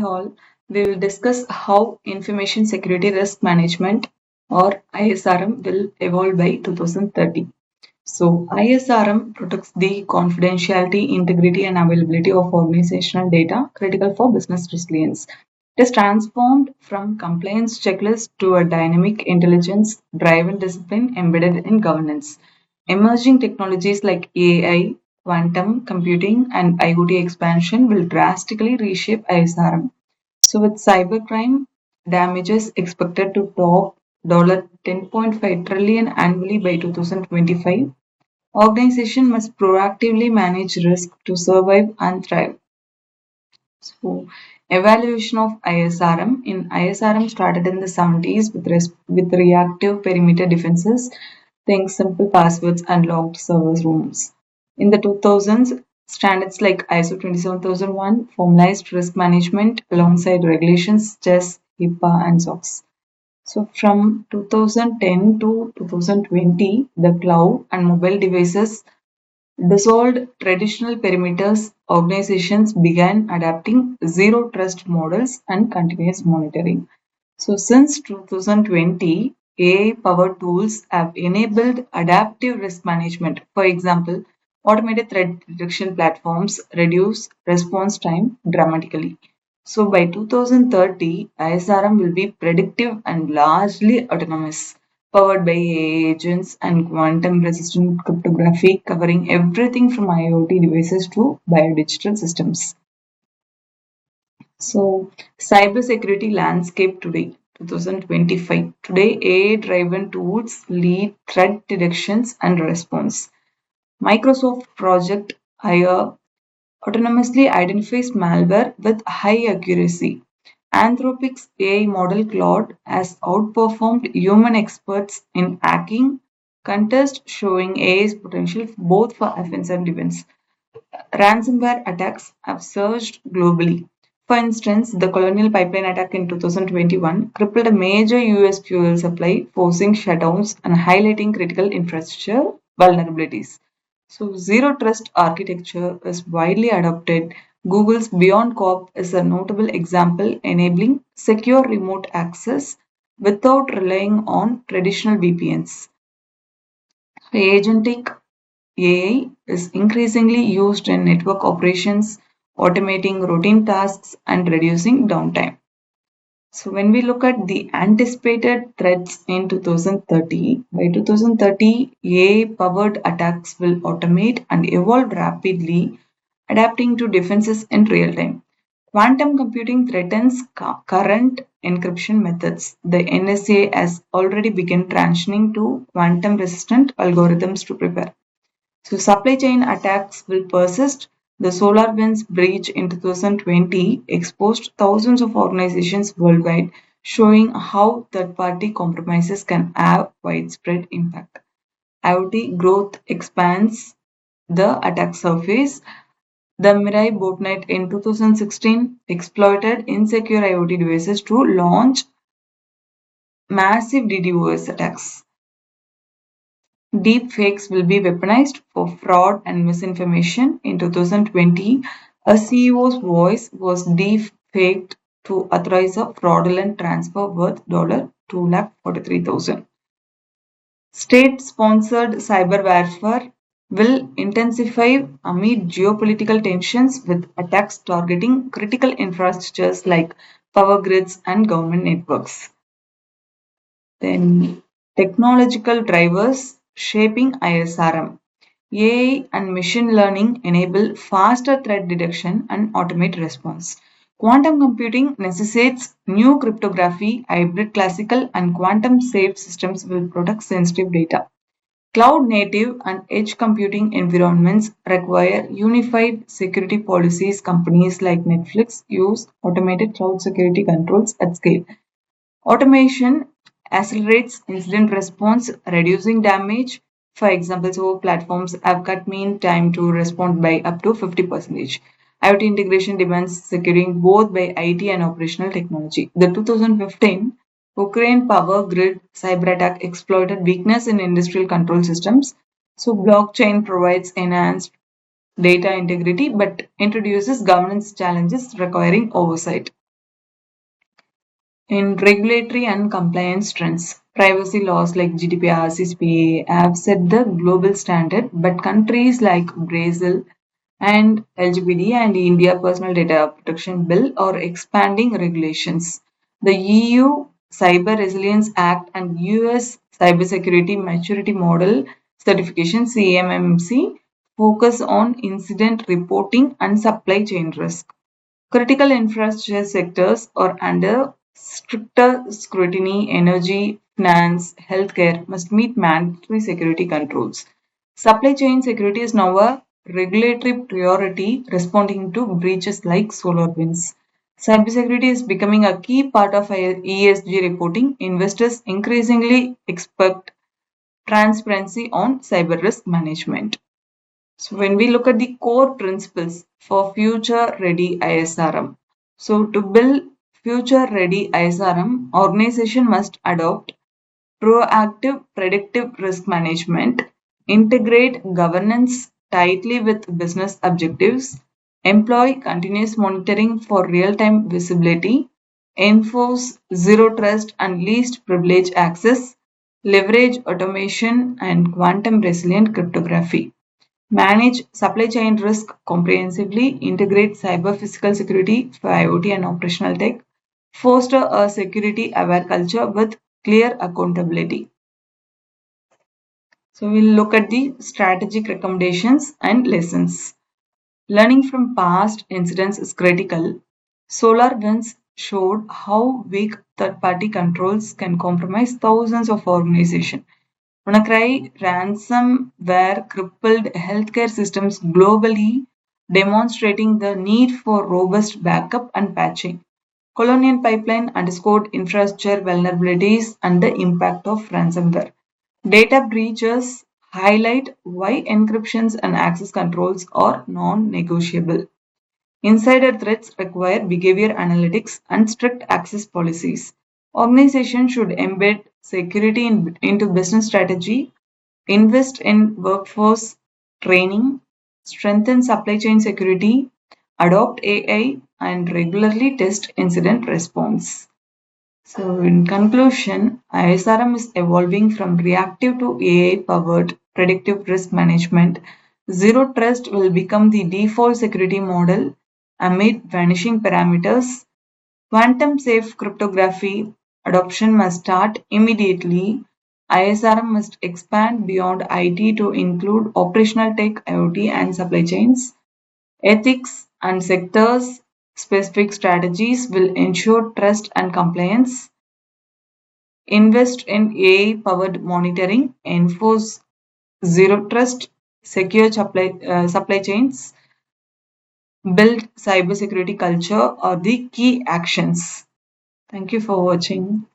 all. We will discuss how information security risk management or ISRM will evolve by 2030. So, ISRM protects the confidentiality, integrity, and availability of organizational data critical for business resilience. It is transformed from compliance checklist to a dynamic intelligence driven discipline embedded in governance. Emerging technologies like AI, quantum computing, and IoT expansion will drastically reshape ISRM. So, with cybercrime damages expected to top $10.5 trillion annually by 2025, organizations must proactively manage risk to survive and thrive. So, evaluation of ISRM. In ISRM started in the 70s with reactive perimeter defenses, think simple passwords and locked server rooms. In the 2000s, standards like ISO 27001 formalized risk management alongside regulations such as HIPAA and SOX. So from 2010 to 2020, the cloud and mobile devices dissolved traditional perimeters. Organizations began adapting zero trust models and continuous monitoring. So, since 2020, AI powered tools have enabled adaptive risk management. For example, automated threat detection platforms reduce response time dramatically. So, by 2030, ISRM will be predictive and largely autonomous, powered by AI agents and quantum resistant cryptography, covering everything from IoT devices to biodigital systems. So, cybersecurity landscape today, 2025. Today, AI-driven tools lead threat detections and response. Microsoft Project Hire autonomously identifies malware with high accuracy. Anthropic's AI model Claude has outperformed human experts in hacking contests, showing AI's potential both for offense and defense. Ransomware attacks have surged globally. For instance, the Colonial Pipeline attack in 2021 crippled a major US fuel supply, forcing shutdowns and highlighting critical infrastructure vulnerabilities. So, zero trust architecture is widely adopted. Google's Beyond Corp is a notable example, enabling secure remote access without relying on traditional VPNs. Agentic AI is increasingly used in network operations, automating routine tasks and reducing downtime. So, when we look at the anticipated threats in 2030, by 2030, AI powered attacks will automate and evolve rapidly, adapting to defenses in real time. Quantum computing threatens current encryption methods. The NSA has already begun transitioning to quantum resistant algorithms to prepare. So supply chain attacks will persist. The SolarWinds breach in 2020 exposed thousands of organizations worldwide, showing how third-party compromises can have widespread impact. IoT growth expands the attack surface. The Mirai botnet in 2016 exploited insecure IoT devices to launch massive DDoS attacks. Deepfakes will be weaponized for fraud and misinformation. In 2020, a CEO's voice was deepfaked to authorize a fraudulent transfer worth $243,000. State-sponsored cyber warfare will intensify amid geopolitical tensions with attacks targeting critical infrastructures like power grids and government networks. Then technological drivers shaping ISRM. AI and machine learning enable faster threat detection and automate response. Quantum computing necessitates new cryptography, hybrid classical and quantum safe systems will protect sensitive data. Cloud native and edge computing environments require unified security policies. Companies like Netflix use automated cloud security controls at scale. Automation accelerates incident response, reducing damage. For example, so platforms have cut mean time to respond by up to 50%. IoT integration demands securing both by IT and operational technology. The 2015 Ukraine power grid cyber attack exploited weakness in industrial control systems. So blockchain provides enhanced data integrity but introduces governance challenges requiring oversight. In regulatory and compliance trends, privacy laws like GDPR, CCPA have set the global standard, but countries like Brazil and LGBT and India Personal Data Protection Bill are expanding regulations. The EU Cyber Resilience Act and US Cybersecurity Maturity Model Certification CMMC focus on incident reporting and supply chain risk. Critical infrastructure sectors are under stricter scrutiny. Energy, finance, healthcare must meet mandatory security controls. Supply chain security is now a regulatory priority, responding to breaches like SolarWinds. Cybersecurity is becoming a key part of ESG reporting. Investors increasingly expect transparency on cyber risk management. So when we look at the core principles for future ready ISRM. So to build future ready ISRM, organization must adopt proactive predictive risk management, integrate governance tightly with business objectives, employ continuous monitoring for real-time visibility, enforce zero trust and least privilege access, leverage automation and quantum resilient cryptography. Manage supply chain risk comprehensively, integrate cyber physical security for IoT and operational tech, foster a security aware culture with clear accountability. So we'll look at the strategic recommendations and lessons. Learning from past incidents is critical. SolarWinds showed how weak third-party controls can compromise thousands of organizations. WannaCry ransomware crippled healthcare systems globally, demonstrating the need for robust backup and patching. Colonial Pipeline underscored infrastructure vulnerabilities and the impact of ransomware. Data breaches highlight why encryptions and access controls are non-negotiable. Insider threats require behavior analytics and strict access policies. Organizations should embed security into business strategy, invest in workforce training, strengthen supply chain security, adopt AI, and regularly test incident response. So, in conclusion, ISRM is evolving from reactive to AI powered predictive risk management. Zero trust will become the default security model amid vanishing parameters. Quantum safe cryptography adoption must start immediately. ISRM must expand beyond IT to include operational tech, IoT, and supply chains. Ethics and sectors specific strategies will ensure trust and compliance. Invest in AI-powered monitoring, enforce zero trust, secure supply chains, build cybersecurity culture are the key actions. Thank you for watching.